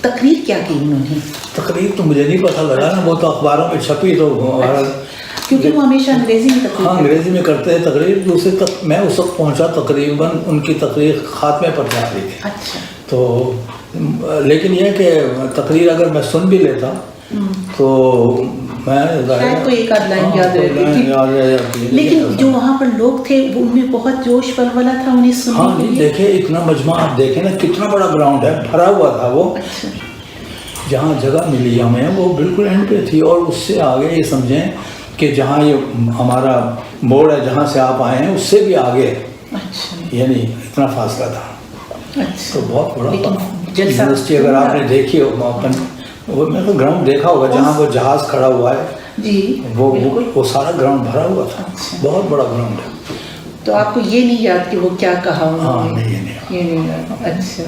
تقریر کیا کی انہوں نے؟ تقریر تو مجھے نہیں پتہ لگا نا، وہ تو اخباروں میں چھپی تو کیونکہ وہ ہمیشہ انگریزی میں تقریر ہاں انگریزی میں کرتے ہیں تقریر. دوسری تک میں اس وقت پہنچا تقریباً ان کی تقریر خاتمے پر جا رہی تھی. اچھا. تو لیکن یہ کہ تقریر اگر میں سن بھی لیتا تو میں شاید کوئی ایک آدھ لائن یاد رہتی تھی، لیکن جو وہاں پر لوگ تھے ان میں بہت جوش ولولہ تھا انہیں سننے کے لیے. ہاں نہیں دیکھیں اتنا مجمع آپ دیکھیں نا کتنا بڑا گراؤنڈ ہے، بھرا ہوا تھا وہ. جہاں جگہ ملی ہمیں وہ بالکل اینڈ پہ تھی، اور اس سے آگے یہ سمجھیں کہ جہاں یہ ہمارا موڑ ہے جہاں سے آپ آئے ہیں اس سے بھی آگے، یعنی اتنا فاصلہ تھا. تو بہت بڑا یونیورسٹی اگر آپ نے دیکھی ہو، وہ میں تو گراؤنڈ دیکھا ہوگا جہاں وہ جہاز کھڑا ہوا ہے جی، وہ سارا گراؤنڈ بھرا ہوا تھا. بہت بڑا گراؤنڈ ہے. تو آپ کو یہ نہیں یاد کہ وہ کیا کہا؟ ہاں نہیں یہ نہیں یاد. اچھا.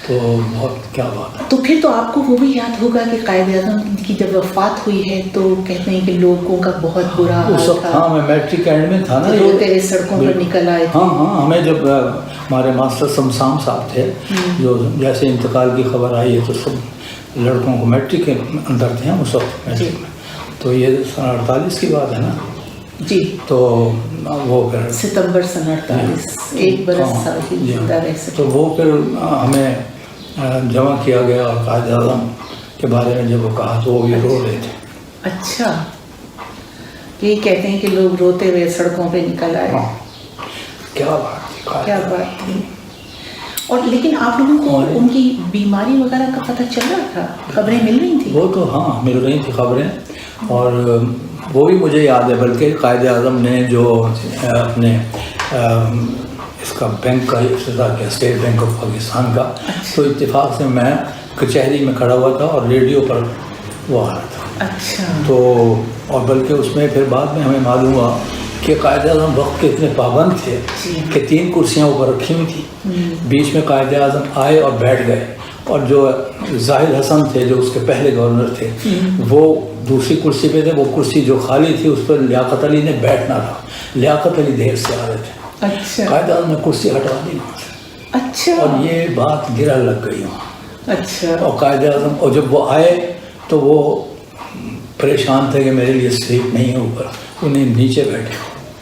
تو بہت کیا بات ہے. تو پھر تو آپ کو وہ بھی یاد ہوگا کہ قائد اعظم کی جب وفات ہوئی ہے تو کہتے ہیں کہ لوگوں کا بہت برا حال تھا. ہاں میں میٹرک اینڈ میں تھا نا، روتے ہوئے سڑکوں پر نکل آئے تھے. ہاں ہمیں جب ہمارے ماسٹر سمسام صاحب تھے، جو جیسے انتقال کی خبر آئی ہے تو سب لڑکوں کو میٹرک کے اندر تھے ہم اس وقت میٹرک میں. تو یہ سن 48 کی بات ہے نا جی. تو وہ پھر ستمبر سن 48 ایک برس زندہ رہ سکے. تو وہ پھر ہمیں جمع کیا گیا اور قائد اعظم کے بارے میں جب وہ کہا تو وہ بھی رو رہے تھے. اچھا. یہ کہتے ہیں کہ لوگ روتے ہوئے سڑکوں پہ نکل آئے. کیا بات کیا بات ہے. اور لیکن آپ لوگوں کو ان کی بیماری وغیرہ کا پتہ چل رہا تھا؟ خبریں مل رہی تھیں؟ وہ تو ہاں مل رہی تھی خبریں، اور وہ بھی مجھے یاد ہے. بلکہ قائد اعظم نے جو اپنے اس کا بینک کا افتتاح کیا، اسٹیٹ بینک آف پاکستان کا، تو اتفاق سے میں کچہری میں کھڑا ہوا تھا اور ریڈیو پر وہ آ رہا تھا. اچھا. تو اور بلکہ اس میں پھر بعد میں ہمیں معلوم ہوا کہ قائد اعظم وقت کے اتنے پابند تھے کہ 3 کرسیاں اوپر رکھی ہوئی تھیں. بیچ میں قائد اعظم آئے اور بیٹھ گئے، اور جو زاہد حسن تھے جو اس کے پہلے گورنر تھے وہ دوسری کرسی پہ تھے. وہ کرسی جو خالی تھی اس پر لیاقت علی نے بیٹھنا تھا. لیاقت علی دیر سے آ رہے تھے. اچھا. قائد اعظم نے کرسی ہٹوا دی وہاں سے. اچھا. اور یہ بات گرا لگ گئی وہاں. اچھا. اور قائد اعظم، اور جب وہ آئے تو وہ پریشان تھے کہ میرے لیے سیٹ نہیں ہے اوپر، انہیں نیچے بیٹھے.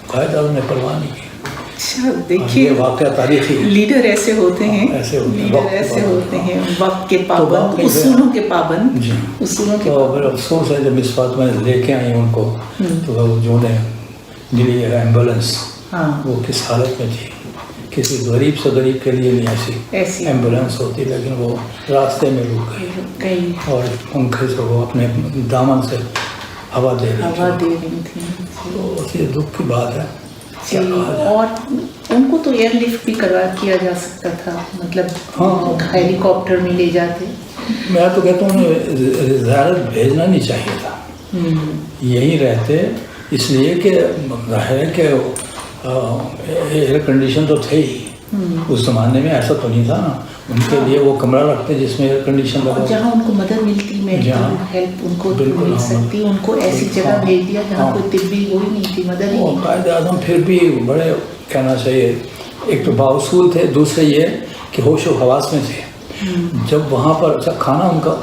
قائد اعظم نے پرواہ نہیں کی. اچھا. دیکھیے یہ واقعہ تاریخی ہے. لیڈر ایسے ہوتے ہیں، لیڈر ایسے ہوتے ہیں، وقت کے پابند، اصولوں کے پابند. جی. اصولوں کے تو پھر افسوس ہے جب اس بات میں لے کے آئی ان کو تو جو نے ملی ایمبولینس وہ کس حالت میں تھی. کسی غریب سے غریب کے لیے نہیں ایسی ایمبولینس ہوتی، لیکن وہ راستے میں رک گئی اور پنکھے سے وہ اپنے دامن سے ہوا دے رہی تھی. تو یہ دکھ کی بات ہے. اور ان کو تو ایئر لفٹ بھی کیا جا سکتا تھا، مطلب ہیلی کاپٹر میں لے جاتے. میں تو کہتا ہوں زیارت بھیجنا نہیں چاہیے تھا. یہی رہتے، اس لیے کہ ہے کہ ایئر کنڈیشن تو تھے ہی اس زمانے میں. ایسا تو نہیں تھا نا. ان کے لیے وہ کمرہ رکھتے جس میں ایئر کنڈیشن لگا، جہاں ان کو مدد ملتی، میڈیکل ہیلپ ان کو مل سکتی. ان کو ایسی جگہ بھیج دیا جہاں کوئی طبی وہ ہی نہیں تھی، مدد ہی نہیں. قائد اعظم پھر بھی بڑے کہنا چاہیے، ایک تو باوصول تھے، دوسرے یہ کہ ہوش و حواس میں تھے. جب وہاں پر کھانا ان کا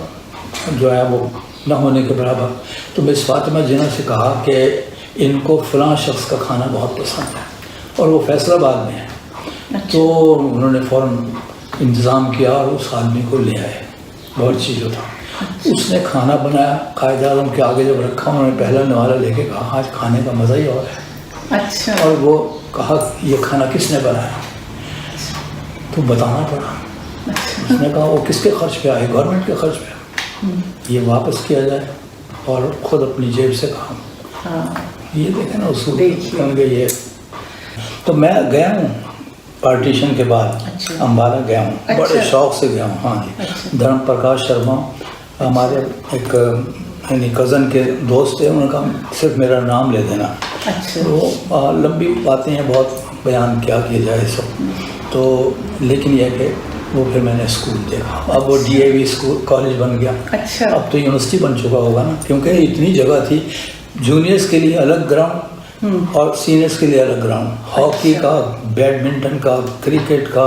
جو ہے وہ نہ ہونے کے برابر، تو مس فاطمہ جناح سے کہا کہ ان کو فلاں شخص کا کھانا بہت پسند ہے اور وہ فیصل آباد میں ہے. تو انہوں نے فوراً انتظام کیا اور اس آدمی کو لے آئے. بہت چیز جو تھا اس نے کھانا بنایا. قائد اعظم کے آگے جب رکھا انہوں نے پہلا نوالہ لے کے کہا آج کھانے کا مزہ ہی اور ہے. اچھا. اور وہ کہا یہ کھانا کس نے بنایا؟ تو بتانا پڑا. اس نے کہا وہ کس کے خرچ پہ آئے؟ گورنمنٹ کے خرچ پہ. یہ واپس کیا جائے اور خود اپنی جیب سے کھاؤں. یہ دیکھیں نا اصول. یہ تو میں گیا ہوں پارٹیشن کے بعد امبالہ گیا ہوں. بڑے شوق سے گیا ہوں. ہاں جی. دھرم پرکاش شرما ہمارے ایک یعنی کزن کے دوست تھے. انہوں نے کہا صرف میرا نام لے دینا. وہ لمبی باتیں ہیں، بہت بیان کیا جائے سب. تو لیکن یہ کہ وہ پھر میں نے اسکول دیکھا. اب وہ D A V school college بن گیا. اب تو یونیورسٹی بن چکا ہوگا نا، کیونکہ اتنی جگہ تھی. جونیئرس کے لیے الگ گراؤنڈ اور سینئرس کے لیے الگ گراؤنڈ. ہاکی کا، بیڈمنٹن کا، کرکٹ کا،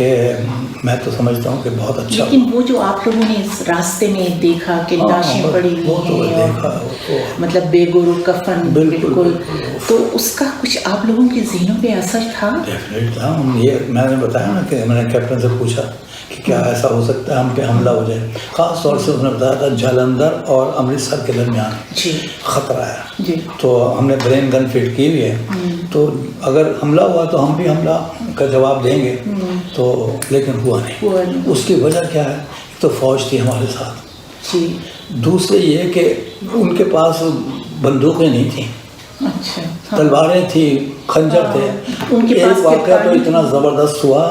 کہ میں تو سمجھتا ہوں کہ بہت اچھا. لیکن وہ جو آپ لوگوں نے اس راستے میں دیکھا کہ لاشیں پڑی ہوئی ہیں اور مطلب بے گور و کفن بالکل، تو اس کا کچھ آپ لوگوں کے ذہنوں پہ اثر تھا؟ ڈیفینیٹ تھا. یہ میں نے بتایا نا کہ میں نے کیپٹن سے پوچھا کہ کیا ایسا ہو سکتا ہے ہم پہ حملہ ہو جائے. خاص طور سے اس نے بتایا تھا جلندھر اور امرتسر کے درمیان خطرہ ہے، تو ہم نے برین گن فٹ کی ہوئی ہے، تو اگر حملہ ہوا تو ہم بھی حملہ کا جواب دیں گے. تو لیکن ہوا نہیں. اس کی وجہ کیا ہے؟ تو فوج تھی ہمارے ساتھ، دوسرے یہ کہ ان کے پاس بندوقیں نہیں تھیں، تلواریں تھی، خنجر تھے. ایک واقعہ تو اتنا زبردست ہوا،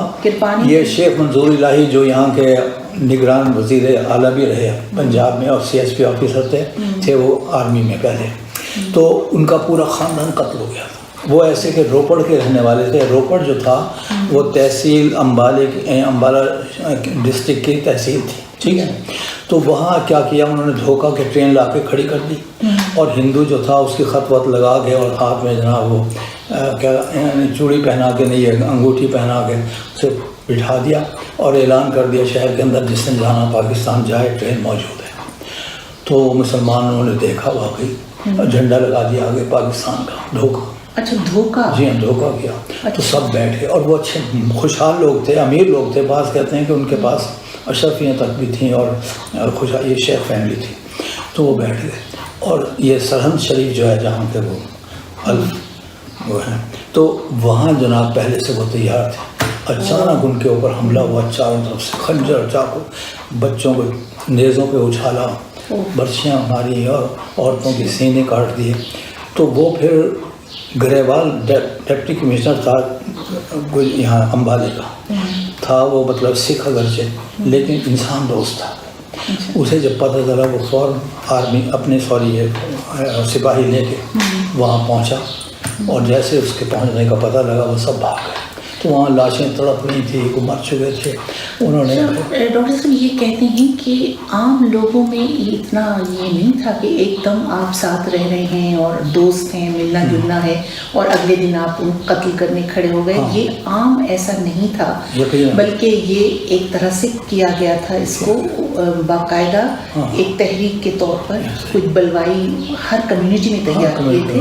یہ شیخ منظور الہی جو یہاں کے نگران وزیر اعلیٰ بھی رہے پنجاب میں اور CSP آفیسر تھے وہ آرمی میں پہلے، تو ان کا پورا خاندان قتل ہو گیا تھا. وہ ایسے کہ روپڑ کے رہنے والے تھے. روپڑ جو تھا وہ تحصیل امبالہ ڈسٹرکٹ کی تحصیل تھی، ٹھیک ہے. تو وہاں کیا کیا انہوں نے دھوکہ کے ٹرین لا کے کھڑی کر دی، اور ہندو جو تھا اس کی خط وط لگا کے اور ہاتھ میں جناب وہ کیا چوڑی پہنا کے نہیں انگوٹھی پہنا کے اسے بٹھا دیا اور اعلان کر دیا شہر کے اندر جس نے جانا پاکستان جائے ٹرین موجود ہے. تو مسلمانوں نے دیکھا واقعی جھنڈا لگا دیا آگے پاکستان کا. دھوکہ. اچھا دھوکہ. جی ہاں دھوکہ کیا. تو سب بیٹھے اور وہ اچھے خوشحال لوگ تھے، امیر لوگ تھے. بعض کہتے ہیں کہ ان کے پاس اشرفیاں تک بھی تھیں اور خوشحال یہ شیخ فیملی تھی. تو وہ بیٹھ گئے اور یہ سرہند شریف جو ہے جہاں کے وہ الف وہ ہیں، تو وہاں جناب پہلے سے وہ تیار تھے. اچانک ان کے اوپر حملہ ہوا، چاروں طرف سے خنجر چاقو، بچوں کو نیزوں پہ اچھالا، برچیاں ماری اور عورتوں کے سینے کاٹ دیے. تو وہ پھر گریوال ڈپٹی کمشنر تھا یہاں امبالے کا تھا، وہ مطلب سکھ اگرچہ لیکن انسان دوست تھا. اسے جب پتہ چلا وہ فوراً آرمی اپنے سپاہی لے کے وہاں پہنچا، اور جیسے اس کے پہنچنے کا پتہ لگا وہ سب بھاگ گئے. تو وہاں لاشیں تڑپ رہی تھی، وہ مر چکے تھے. انہوں نے ڈاکٹر صاحب یہ کہتے ہیں کہ عام لوگوں میں اتنا یہ نہیں تھا کہ ایک دم آپ ساتھ رہ رہے ہیں اور دوست ہیں، ملنا جلنا ہے اور اگلے دن آپ ان قتل کرنے کھڑے ہو گئے. یہ عام ایسا نہیں تھا، بلکہ یہ ایک طرح سے کیا گیا تھا اس کو باقاعدہ ایک تحریک کے طور پر. کچھ بلوائی ہر کمیونٹی میں تیار ہوئے تھے،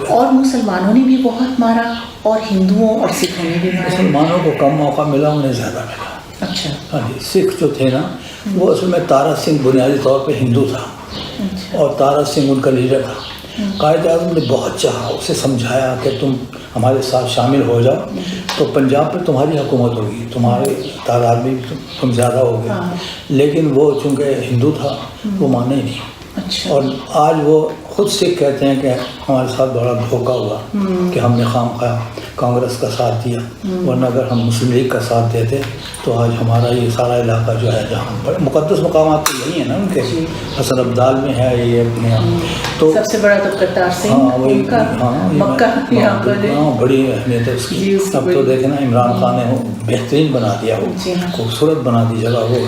اور مسلمانوں نے بھی بہت مارا اور ہندوؤں اور سکھوں نے بھی مارا. مسلمانوں کو کم موقع ملا، انہیں زیادہ ملا. اچھا. ہاں جی. سکھ جو تھے نا وہ اصل میں تارا سنگھ بنیادی طور پہ ہندو تھا، اور تارا سنگھ ان کا لیڈر تھا. قائد اعظم نے بہت چاہا، اسے سمجھایا کہ تم ہمارے ساتھ شامل ہو جاؤ تو پنجاب پہ تمہاری حکومت ہوگی، تمہارے تعداد میں تم زیادہ ہو گئے. لیکن وہ چونکہ ہندو تھا وہ مانے ہی نہیں. اور آج وہ خود سکھ کہتے ہیں کہ ہمارے ساتھ بڑا دھوکہ ہوا کہ ہم نے خواہ کانگریس کا ساتھ دیا، ورنہ اگر ہم مسلم لیگ کا ساتھ دیتے تو آج ہمارا یہ سارا علاقہ جو ہے جہاں مقدس مقامات تو یہی ہیں نا ان کے، حسن ابدال میں ہے یہ اپنے یہاں. تو سب سے بڑا تو کرتار سنگھ ان کا مکہ یہاں پر ہے، بڑی اہمیت ہے اس کی. اب تو دیکھیں نا عمران خان نے بہترین بنا دیا، وہ خوبصورت بنا دی جگہ وہ.